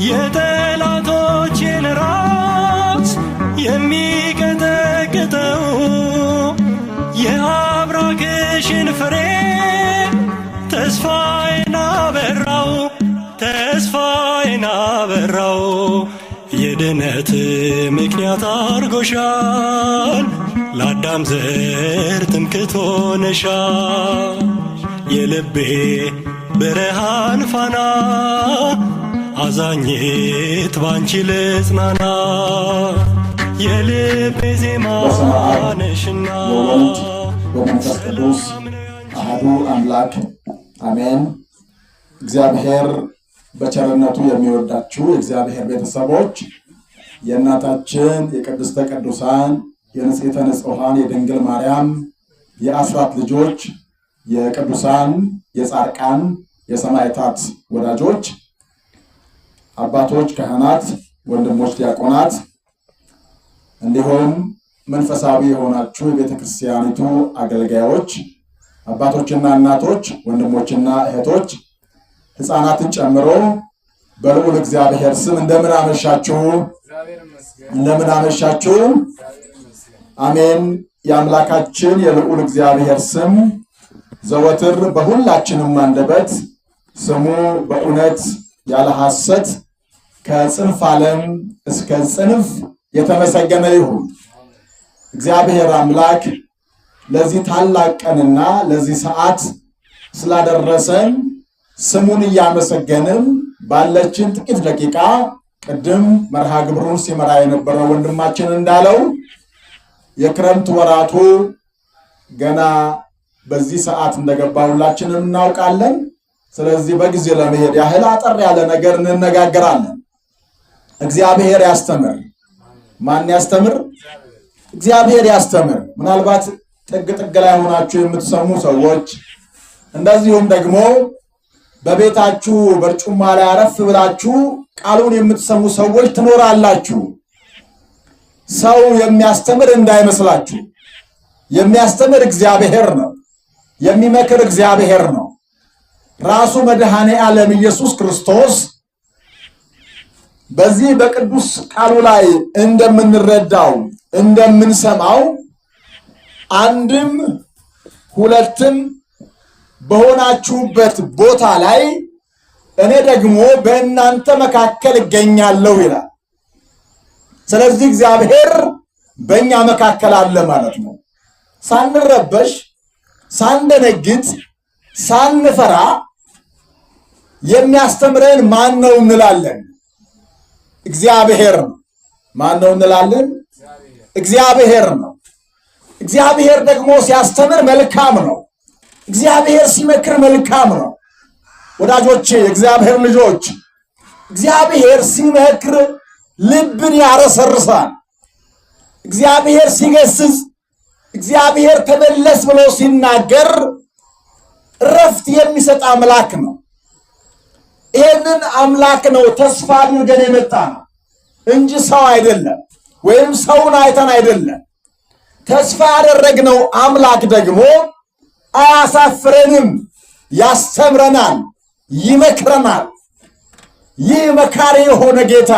የጠላቶቼን ራስ የሚቀጠቅጠው የአብራክሽን ፍሬ ተስፋዬን አበራው የድነት ምክንያት አርጎሻል ለአዳም ዘር ትምክህት ሆነሻል የልቤ ብርሃን ፋና አዛኝት ባንቺ ልጽናና የልቤ ዜማ ነሽና በመንፈስ ቅዱስ አሐዱ አምላክ አሜን። እግዚአብሔር በቸርነቱ የሚወዳችሁ የእግዚአብሔር ቤተሰቦች የእናታችን የቅድስተ ቅዱሳን የንጽሕተ ንጹሐን የድንግል ማርያም የአስራት ልጆች የቅዱሳን የጻድቃን የሰማዕታት ወዳጆች አባቶች ካህናት ወንድሞች ዲያቆናት እንዲሁም መንፈሳዊ የሆናችሁ የቤተክርስቲያኒቱ አገልጋዮች አባቶችና እናቶች ወንድሞችና እህቶች ሕፃናትን ጨምሮ በልዑል እግዚአብሔር ስም እንደምን አመሻችሁ አሜን። የአምላካችን የልዑል እግዚአብሔር ስም ዘወትር በሁላችንም አንደበት ስሙ በእውነት ያለ ሐሰት ከጽንፍ ዓለም እስከ ጽንፍ የተመሰገነ ይሁን። እግዚአብሔር አምላክ ለዚህ ታላቅ ቀንና ለዚህ ሰዓት ስላደረሰን ስሙን እያመሰገንን ባለችን ጥቂት ደቂቃ ቅድም መርሃ ግብሩን ሲመራ የነበረው ወንድማችን እንዳለው የክረምት ወራቱ ገና በዚህ ሰዓት እንደገባ ሁላችንም እናውቃለን። ስለዚህ በጊዜ ለመሄድ ያህል አጠር ያለ ነገር እንነጋገራለን። እግዚአብሔር ያስተምር። ማን ያስተምር? እግዚአብሔር ያስተምር። ምናልባት ጥግ ላይ ሆናችሁ የምትሰሙ ሰዎች እንደዚሁም ደግሞ በቤታችሁ በርጩማ ላይ አረፍ ብላችሁ ቃሉን የምትሰሙ ሰዎች ትኖራላችሁ። ሰው የሚያስተምር እንዳይመስላችሁ። የሚያስተምር እግዚአብሔር ነው። የሚመክር እግዚአብሔር ነው። ራሱ መድኃኔ ዓለም ኢየሱስ ክርስቶስ በዚህ በቅዱስ ቃሉ ላይ እንደምንረዳው እንደምንሰማው አንድም ሁለትም በሆናችሁበት ቦታ ላይ እኔ ደግሞ በእናንተ መካከል እገኛለሁ ይላል። ስለዚህ እግዚአብሔር በእኛ መካከል አለ ማለት ነው። ሳንረበሽ፣ ሳንደነግጥ፣ ሳንፈራ የሚያስተምረን ማን ነው እንላለን? እግዚአብሔር ነው። ማን ነው እንላለን? እግዚአብሔር ነው። እግዚአብሔር ደግሞ ሲያስተምር መልካም ነው። እግዚአብሔር ሲመክር መልካም ነው። ወዳጆቼ የእግዚአብሔር ልጆች እግዚአብሔር ሲመክር ልብን ያረሰርሳል። እግዚአብሔር ሲገስጽ፣ እግዚአብሔር ተመለስ ብሎ ሲናገር ረፍት የሚሰጥ አምላክ ነው። ይሄንን አምላክ ነው ተስፋ አድርገን የመጣ ነው እንጂ ሰው አይደለም፣ ወይም ሰውን አይተን አይደለም። ተስፋ ያደረግነው አምላክ ደግሞ አያሳፍረንም፣ ያስተምረናል፣ ይመክረናል። ይህ መካሪ የሆነ ጌታ፣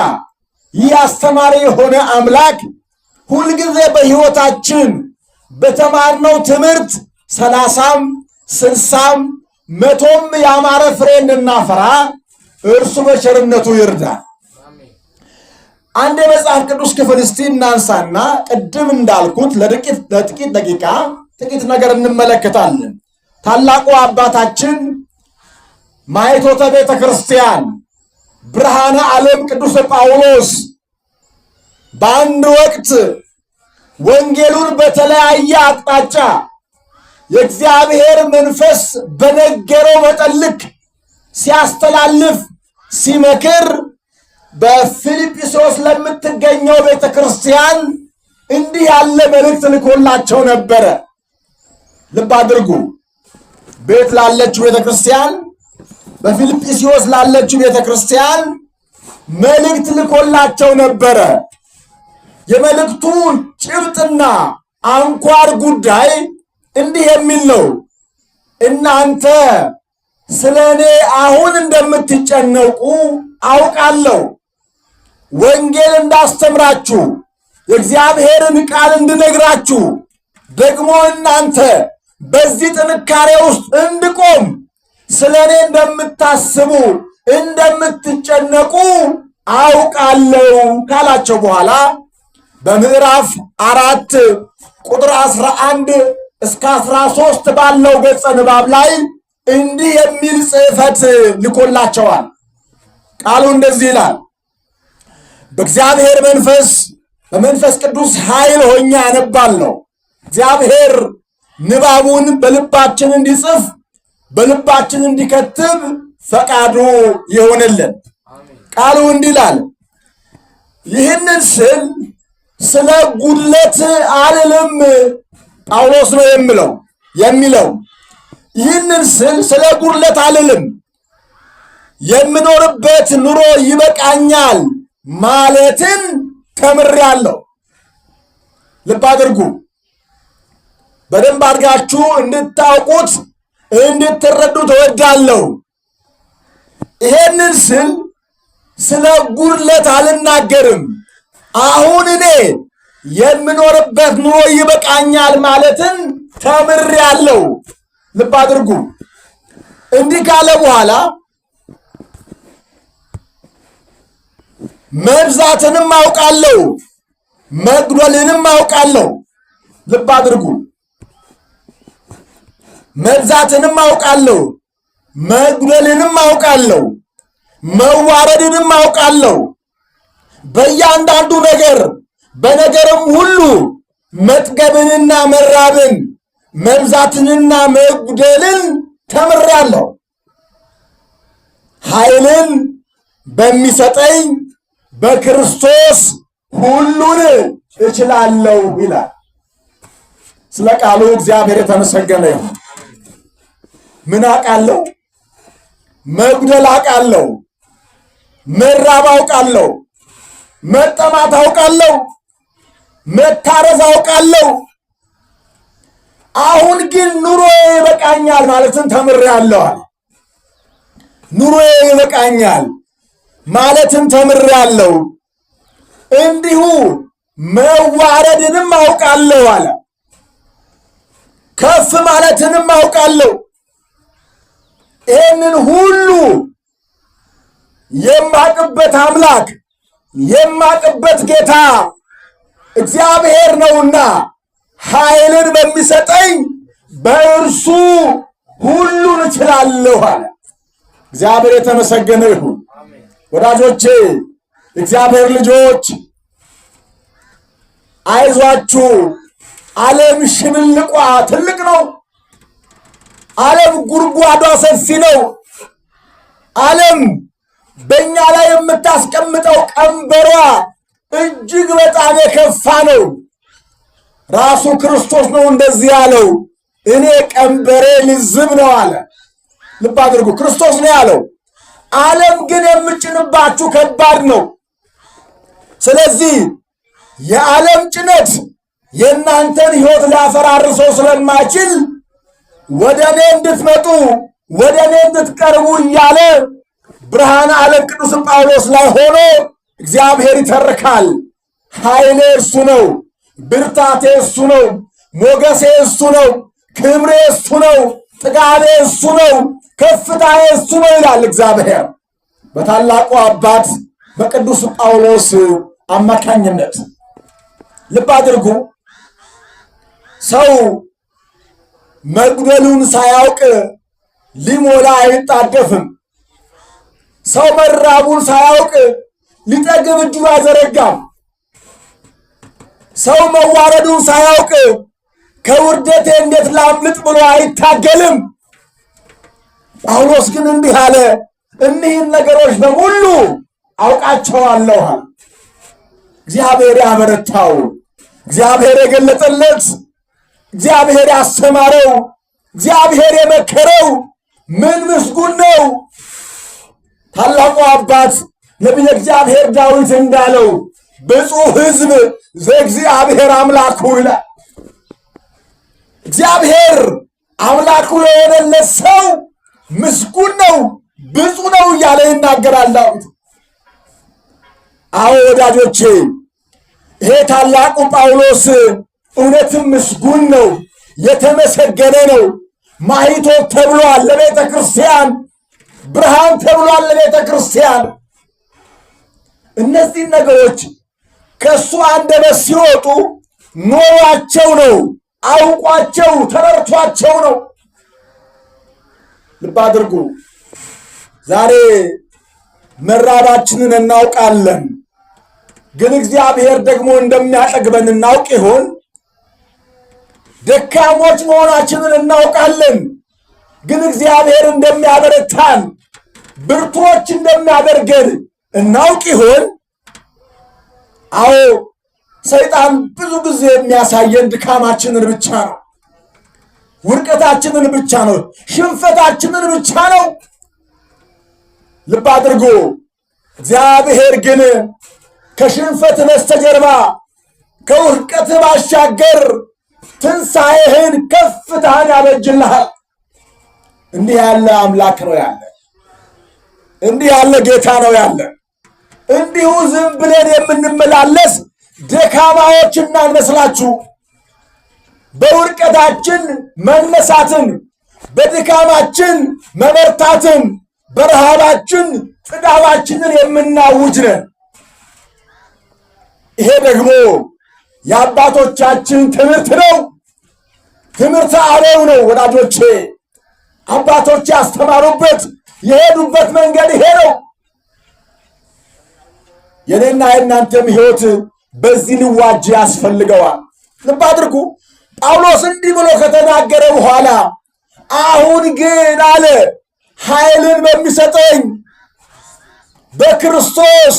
ይህ አስተማሪ የሆነ አምላክ ሁልጊዜ በሕይወታችን በተማርነው ትምህርት 30ም 60ም 100ም ያማረ ፍሬ እንድናፈራ እርሱ በቸርነቱ ይርዳል። አንድ የመጽሐፍ ቅዱስ ክፍል እስቲ እናንሳና ቅድም እንዳልኩት ለጥቂት ደቂቃ ጥቂት ነገር እንመለከታለን። ታላቁ አባታችን ማኅቶተ ቤተ ክርስቲያን ብርሃነ ዓለም ቅዱስ ጳውሎስ በአንድ ወቅት ወንጌሉን በተለያየ አቅጣጫ የእግዚአብሔር መንፈስ በነገረው መጠን ልክ ሲያስተላልፍ ሲመክር በፊልጵስዩስ ለምትገኘው ቤተ ክርስቲያን እንዲህ ያለ መልእክት ልኮላቸው ነበረ። ልብ አድርጉ። ቤት ላለችው ቤተ ክርስቲያን፣ በፊልጵስዩስ ላለችው ቤተ ክርስቲያን መልእክት ልኮላቸው ነበረ። የመልእክቱ ጭብጥና አንኳር ጉዳይ እንዲህ የሚል ነው። እናንተ ስለ እኔ አሁን እንደምትጨነቁ አውቃለሁ። ወንጌል እንዳስተምራችሁ የእግዚአብሔርን ቃል እንድነግራችሁ ደግሞ እናንተ በዚህ ጥንካሬ ውስጥ እንድቆም ስለ እኔ እንደምታስቡ እንደምትጨነቁ አውቃለሁ ካላቸው በኋላ በምዕራፍ 4 ቁጥር 11 እስከ 13 ባለው ገጸ ንባብ ላይ እንዲህ የሚል ጽሕፈት ልኮላቸዋል። ቃሉ እንደዚህ ይላል። በእግዚአብሔር መንፈስ በመንፈስ ቅዱስ ኃይል ሆኜ አነባለሁ። እግዚአብሔር ንባቡን በልባችን እንዲጽፍ በልባችን እንዲከትብ ፈቃዱ ይሆንልን። ቃሉ እንዲህ ይላል። ይህንን ስል ስለ ጉድለት አልልም። ጳውሎስ ነው የሚለው ይህንን ስል ስለ ጉድለት አልልም፣ የምኖርበት ኑሮ ይበቃኛል ማለትን ተምሬአለሁ። ልብ አድርጉ። በደንብ አድርጋችሁ እንድታውቁት እንድትረዱት እወዳለሁ። ይሄንን ስል ስለ ጉድለት አልናገርም። አሁን እኔ የምኖርበት ኑሮ ይበቃኛል ማለትን ተምሬአለሁ። ልብ አድርጉ። እንዲህ ካለ በኋላ መብዛትንም አውቃለሁ መጉደልንም አውቃለሁ። ልብ አድርጉ። መብዛትንም አውቃለሁ መጉደልንም አውቃለሁ መዋረድንም አውቃለሁ። በእያንዳንዱ ነገር በነገርም ሁሉ መጥገብንና መራብን መብዛትንና መጉደልን ተምሬአለሁ። ኃይልን በሚሰጠኝ በክርስቶስ ሁሉን እችላለሁ ይላል። ስለ ቃሉ እግዚአብሔር የተመሰገነ ይሁን። ምን አውቃለሁ? መጉደል አውቃለሁ፣ መራብ አውቃለሁ፣ መጠማት አውቃለሁ፣ መታረዝ አውቃለሁ። አሁን ግን ኑሮዬ ይበቃኛል ማለትን ተምሬአለሁ አለ። ኑሮዬ ይበቃኛል ማለትን ተምሬአለሁ። እንዲሁ መዋረድንም አውቃለሁ አለ። ከፍ ማለትንም አውቃለሁ። ይህንን ሁሉ የማቅበት አምላክ የማቅበት ጌታ እግዚአብሔር ነውና ኃይልን በሚሰጠኝ በእርሱ ሁሉን እችላለሁ አለ። እግዚአብሔር የተመሰገነ ይሁን። ወዳጆቼ፣ እግዚአብሔር ልጆች አይዟችሁ። ዓለም ሽብልቋ ትልቅ ነው። ዓለም ጉድጓዷ ሰፊ ነው። ዓለም በእኛ ላይ የምታስቀምጠው ቀንበሯ እጅግ በጣም የከፋ ነው። ራሱ ክርስቶስ ነው እንደዚህ ያለው፣ እኔ ቀንበሬ ልዝብ ነው አለ። ልብ አድርጉ፣ ክርስቶስ ነው ያለው። ዓለም ግን የምጭንባችሁ ከባድ ነው። ስለዚህ የዓለም ጭነት የእናንተን ሕይወት ሊያፈራርሰው ስለማይችል ወደ እኔ እንድትመጡ ወደ እኔ እንድትቀርቡ እያለ ብርሃነ ዓለም ቅዱስ ጳውሎስ ላይ ሆኖ እግዚአብሔር ይተርካል። ኃይሌ እሱ ነው፣ ብርታቴ እሱ ነው፣ ሞገሴ እሱ ነው፣ ክብሬ እሱ ነው፣ ጥጋቤ እሱ ነው፣ ከፍታዬ እሱ ነው ይላል እግዚአብሔር በታላቁ አባት በቅዱስ ጳውሎስ አማካኝነት። ልብ አድርጉ። ሰው መጉደሉን ሳያውቅ ሊሞላ አይጣደፍም። ሰው መራቡን ሳያውቅ ሊጠግብ እጁን አይዘረጋም። ሰው መዋረዱን ሳያውቅ ከውርደቴ እንዴት ላምልጥ ብሎ አይታገልም። ጳውሎስ ግን እንዲህ አለ፣ እኒህን ነገሮች በሙሉ አውቃቸዋለሁ። እግዚአብሔር ያበረታው፣ እግዚአብሔር የገለጠለት፣ እግዚአብሔር ያስተማረው፣ እግዚአብሔር የመከረው ምን ምስጉን ነው። ታላቁ አባት ነቢየ እግዚአብሔር ዳዊት እንዳለው ብፁዕ ሕዝብ ዘእግዚአብሔር አምላኩ ይላል። እግዚአብሔር አምላኩ የሆነለት ሰው ምስጉን ነው፣ ብፁዕ ነው እያለ ይናገራል ዳዊት። አዎ ወዳጆቼ፣ ይሄ ታላቁ ጳውሎስ እውነትም ምስጉን ነው፣ የተመሰገነ ነው። ማኅቶት ተብሏል ለቤተ ክርስቲያን፣ ብርሃን ተብሏል ለቤተ ክርስቲያን። እነዚህ ነገሮች ከእሱ አንደበት ሲወጡ ኖሯቸው ነው፣ አውቋቸው ተረድቷቸው ነው። ልብ አድርጉ። ዛሬ መራባችንን እናውቃለን፣ ግን እግዚአብሔር ደግሞ እንደሚያጠግበን እናውቅ ይሆን? ደካሞች መሆናችንን እናውቃለን፣ ግን እግዚአብሔር እንደሚያበረታን ብርቶች እንደሚያደርገን እናውቅ ይሆን? አዎ፣ ሰይጣን ብዙ ጊዜ የሚያሳየን ድካማችንን ብቻ ነው፣ ውድቀታችንን ብቻ ነው፣ ሽንፈታችንን ብቻ ነው። ልብ አድርጎ እግዚአብሔር ግን ከሽንፈት በስተጀርባ ከውድቀት ባሻገር ትንሣኤህን ከፍታህን ያበጅልሃል። እንዲህ ያለ አምላክ ነው ያለ፣ እንዲህ ያለ ጌታ ነው ያለ። እንዲሁ ዝም ብለን የምንመላለስ ደካማዎች እንዳንመስላችሁ። በውድቀታችን መነሳትን፣ በድካማችን መበርታትን፣ በረሃባችን ጥጋባችንን የምናውጅ ነን። ይሄ ደግሞ የአባቶቻችን ትምህርት ነው፣ ትምህርተ አበው ነው ወዳጆቼ። አባቶች ያስተማሩበት የሄዱበት መንገድ ይሄ ነው። የኔና የእናንተም ሕይወት በዚህ ሊዋጅ ያስፈልገዋል። ልብ አድርጉ። ጳውሎስ እንዲህ ብሎ ከተናገረ በኋላ አሁን ግን አለ ኃይልን በሚሰጠኝ በክርስቶስ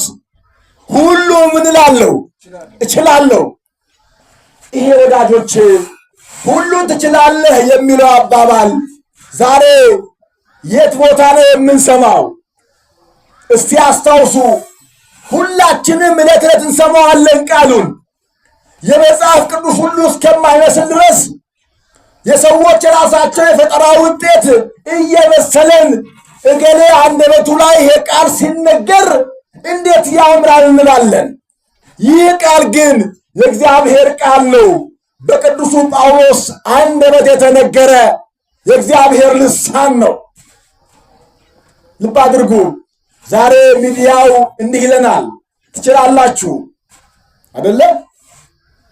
ሁሉ ምን እላለሁ? እችላለሁ። ይሄ ወዳጆች ሁሉን ትችላለህ የሚለው አባባል ዛሬ የት ቦታ ነው የምንሰማው? እስቲ አስታውሱ። ሁላችንም ዕለት ዕለት እንሰማዋለን ቃሉን። የመጽሐፍ ቅዱስ ሁሉ እስከማይመስል ድረስ የሰዎች ራሳቸው የፈጠራ ውጤት እየመሰለን እገሌ አንደበቱ ላይ ይሄ ቃል ሲነገር እንዴት ያምራል እንላለን። ይህ ቃል ግን የእግዚአብሔር ቃል ነው። በቅዱሱ ጳውሎስ አንደበት የተነገረ የእግዚአብሔር ልሳን ነው። ልብ አድርጉ። ዛሬ ሚዲያው እንዲህ ይለናል፣ ትችላላችሁ አይደለ?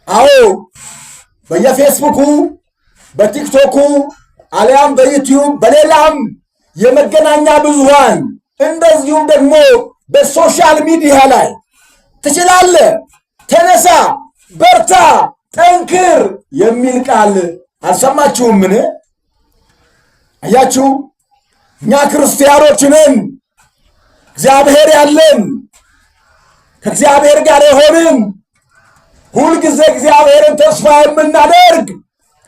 አዎ፣ በየፌስቡኩ በቲክቶኩ አሊያም በዩቲዩብ በሌላም የመገናኛ ብዙሃን እንደዚሁም ደግሞ በሶሻል ሚዲያ ላይ ትችላለህ፣ ተነሳ፣ በርታ፣ ጠንክር የሚል ቃል አልሰማችሁምን? አያችሁ፣ እኛ ክርስቲያኖች ነን፣ እግዚአብሔር ያለን፣ ከእግዚአብሔር ጋር የሆንን፣ ሁልጊዜ እግዚአብሔርን ተስፋ የምናደርግ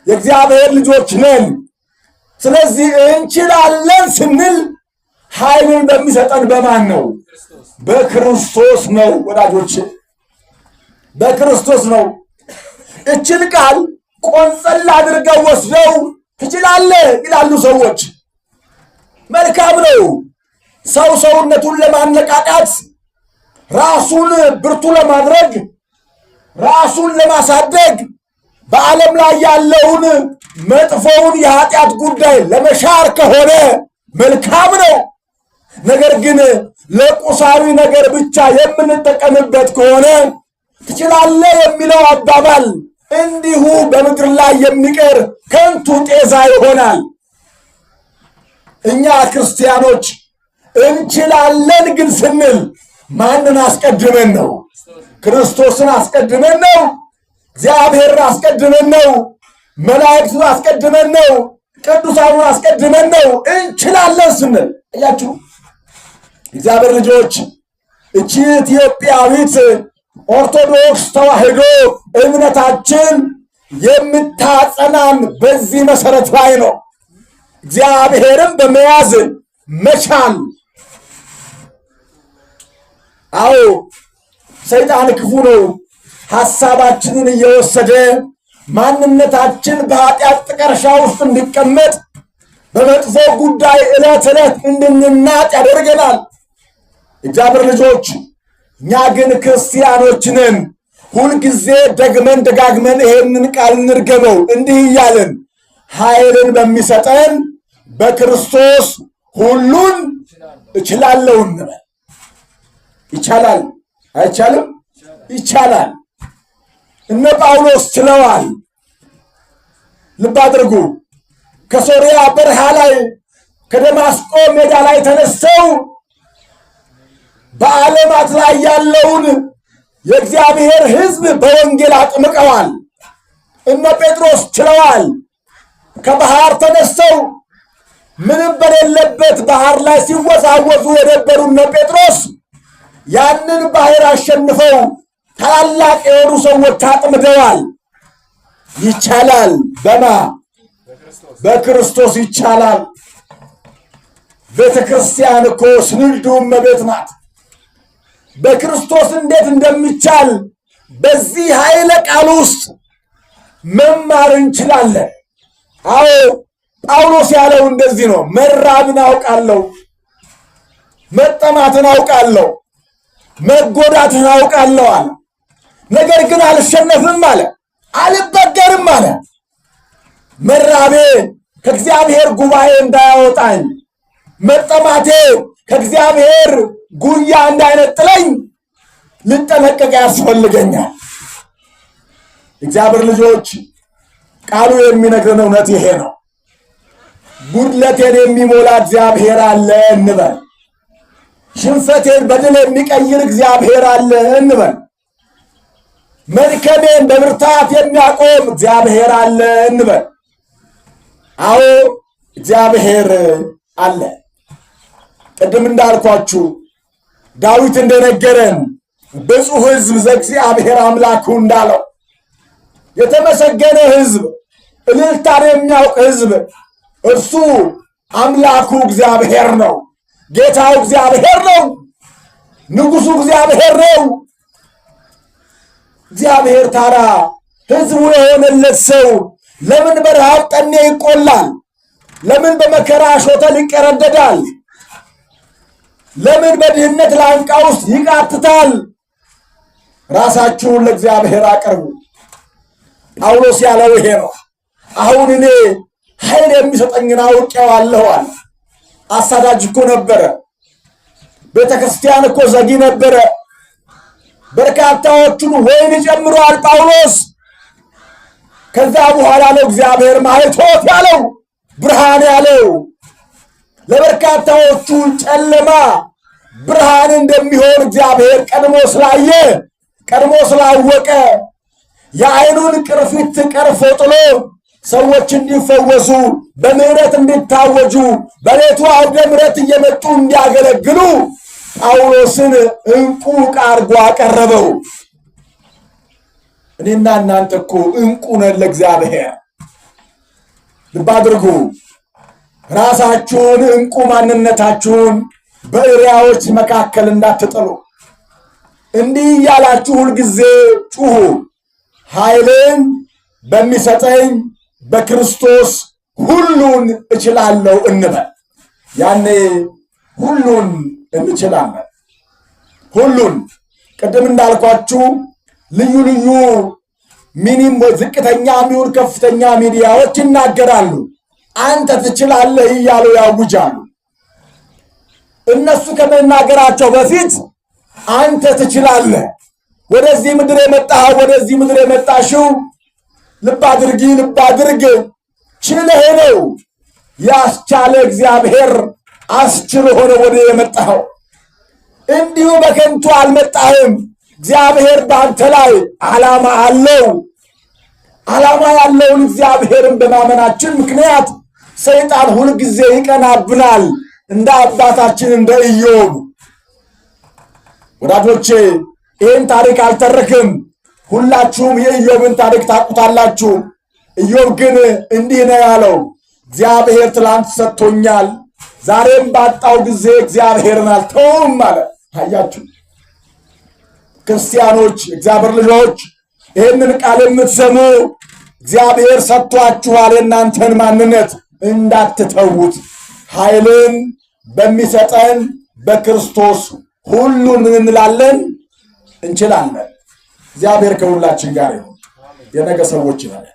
የእግዚአብሔር ልጆች ነን። ስለዚህ እንችላለን ስንል ኃይልን በሚሰጠን በማን ነው? በክርስቶስ ነው ወዳጆች፣ በክርስቶስ ነው። እችን ቃል ቆንጸል አድርገው ወስደው ትችላለህ ይላሉ ሰዎች። መልካም ነው። ሰው ሰውነቱን ለማነቃቃት፣ ራሱን ብርቱ ለማድረግ፣ ራሱን ለማሳደግ፣ በዓለም ላይ ያለውን መጥፎውን የኃጢአት ጉዳይ ለመሻር ከሆነ መልካም ነው። ነገር ግን ለቁሳዊ ነገር ብቻ የምንጠቀምበት ከሆነ ትችላለህ የሚለው አባባል እንዲሁ በምድር ላይ የሚቀር ከንቱ ጤዛ ይሆናል። እኛ ክርስቲያኖች እንችላለን ግን ስንል ማንን አስቀድመን ነው? ክርስቶስን አስቀድመን ነው? እግዚአብሔርን አስቀድመን ነው? መላእክቱን አስቀድመን ነው? ቅዱሳኑን አስቀድመን ነው? እንችላለን ስንል እያችሁ እግዚአብሔር ልጆች፣ እቺ ኢትዮጵያዊት ኦርቶዶክስ ተዋሕዶ እምነታችን የምታጸናን በዚህ መሰረት ላይ ነው። እግዚአብሔርን በመያዝ መቻል። አዎ ሰይጣን ክፉ ነው። ሐሳባችንን እየወሰደ ማንነታችን በኃጢአት ጥቀርሻ ውስጥ እንዲቀመጥ፣ በመጥፎ ጉዳይ ዕለት ዕለት እንድንናጥ ያደርገናል። እግዚአብሔር ልጆች እኛ ግን ክርስቲያኖች ነን። ሁልጊዜ ደግመን ደጋግመን ይሄንን ቃል እንርገመው እንዲህ እያልን ኃይልን በሚሰጠን በክርስቶስ ሁሉን እችላለሁ እንበል። ይቻላል አይቻልም? ይቻላል። እነ ጳውሎስ ችለዋል። ልብ አድርጉ። ከሶርያ በረሃ ላይ ከደማስቆ ሜዳ ላይ ተነስተው በዓለማት ላይ ያለውን የእግዚአብሔር ሕዝብ በወንጌል አጥምቀዋል። እነ ጴጥሮስ ችለዋል። ከባህር ተነስተው ምንም በሌለበት ባህር ላይ ሲወዛወዙ የነበሩ እነ ጴጥሮስ ያንን ባህር አሸንፈው ታላላቅ የሆኑ ሰዎች አጥምደዋል። ይቻላል። በማ በክርስቶስ ይቻላል። ቤተ ክርስቲያን እኮ ስንዱ እመቤት ናት። በክርስቶስ እንዴት እንደሚቻል በዚህ ኃይለ ቃል ውስጥ መማር እንችላለን። አዎ ጳውሎስ ያለው እንደዚህ ነው። መራብን አውቃለሁ፣ መጠማትን አውቃለሁ፣ መጎዳትን አውቃለሁ አለ። ነገር ግን አልሸነፍም አለ፣ አልበገርም አለ። መራቤ ከእግዚአብሔር ጉባኤ እንዳያወጣኝ፣ መጠማቴ ከእግዚአብሔር ጉያ እንዳይነጥለኝ ልጠነቀቅ ያስፈልገኛል። እግዚአብሔር ልጆች ቃሉ የሚነግረን እውነት ይሄ ነው። ጉድለቴን የሚሞላ እግዚአብሔር አለ እንበል። ሽንፈቴን በድል የሚቀይር እግዚአብሔር አለ እንበል። መድከሜን በብርታት የሚያቆም እግዚአብሔር አለ እንበል። አዎ እግዚአብሔር አለ። ቅድም እንዳልኳችሁ ዳዊት እንደነገረን ብፁዕ ሕዝብ ዘእግዚአብሔር አምላኩ እንዳለው የተመሰገነ ሕዝብ፣ እልልታን የሚያውቅ ሕዝብ እርሱ አምላኩ እግዚአብሔር ነው። ጌታው እግዚአብሔር ነው። ንጉሡ እግዚአብሔር ነው። እግዚአብሔር ታዲያ ሕዝቡ የሆነለት ሰው ለምን በረሃብ ጠኔ ይቆላል? ለምን በመከራ ሾተል ይቀረደዳል? ለምን በድህነት ላንቃ ውስጥ ይቃትታል? ራሳችሁን ለእግዚአብሔር አቅርቡ። ጳውሎስ ያለው ይሄ ነው። አሁን እኔ ኃይል የሚሰጠኝን አውቄዋለሁ አለ። አሳዳጅ እኮ ነበረ። ቤተ ክርስቲያን እኮ ዘጊ ነበረ። በርካታዎቹን ወይን ጨምሯል ጳውሎስ። ከዛ በኋላ ነው እግዚአብሔር ማየቶት ያለው፣ ብርሃን ያለው። ለበርካታዎቹ ጨለማ ብርሃን እንደሚሆን እግዚአብሔር ቀድሞ ስላየ፣ ቀድሞ ስላወቀ የዓይኑን ቅርፊት ቀርፎ ጥሎ ሰዎች እንዲፈወሱ በምሕረት እንዲታወጁ በቤቱ አውደ ምሕረት እየመጡ እንዲያገለግሉ ጳውሎስን ዕንቁ ዕቃ አድርጎ አቀረበው። እኔና እናንተ እኮ ዕንቁ ነን ለእግዚአብሔር። ልብ አድርጉ። ራሳችሁን ዕንቁ ማንነታችሁን በእሪያዎች መካከል እንዳትጥሉ። እንዲህ እያላችሁ ሁልጊዜ ጩኹ፣ ኃይልን በሚሰጠኝ በክርስቶስ ሁሉን እችላለሁ እንበል። ያኔ ሁሉን እንችላለን። ሁሉን ቅድም እንዳልኳችሁ ልዩ ልዩ ሚኒም ዝቅተኛ ሚሆን ከፍተኛ ሚዲያዎች ይናገራሉ። አንተ ትችላለህ እያሉ ያውጃሉ። እነሱ ከመናገራቸው በፊት አንተ ትችላለህ፣ ወደዚህ ምድር የመጣኸው ወደዚህ ምድር የመጣሽው ልብ አድርጊ፣ ልብ አድርግ፣ ችለህ ነው። ያስቻለ እግዚአብሔር አስችሎ ሆነ ወደ የመጣኸው። እንዲሁ በከንቱ አልመጣህም። እግዚአብሔር በአንተ ላይ ዓላማ አለው። ዓላማ ያለውን እግዚአብሔርን በማመናችን ምክንያት ሰይጣን ሁልጊዜ ይቀናብናል፣ እንደ አባታችን እንደ ኢዮብ። ወዳጆቼ ይህን ታሪክ አልተረክም። ሁላችሁም የኢዮብን ታሪክ ታውቁታላችሁ። ኢዮብ ግን እንዲህ ነው ያለው፣ እግዚአብሔር ትላንት ሰጥቶኛል፣ ዛሬም ባጣው ጊዜ እግዚአብሔርን አልተውም አለ። አያችሁ ክርስቲያኖች፣ እግዚአብሔር ልጆች፣ ይህንን ቃል የምትሰሙ እግዚአብሔር ሰጥቷችኋል። የእናንተን ማንነት እንዳትተዉት። ኃይልን በሚሰጠን በክርስቶስ ሁሉን ምን እንላለን? እንችላለን። እግዚአብሔር ከሁላችን ጋር ይሁን። የነገ ሰዎች ይበለን።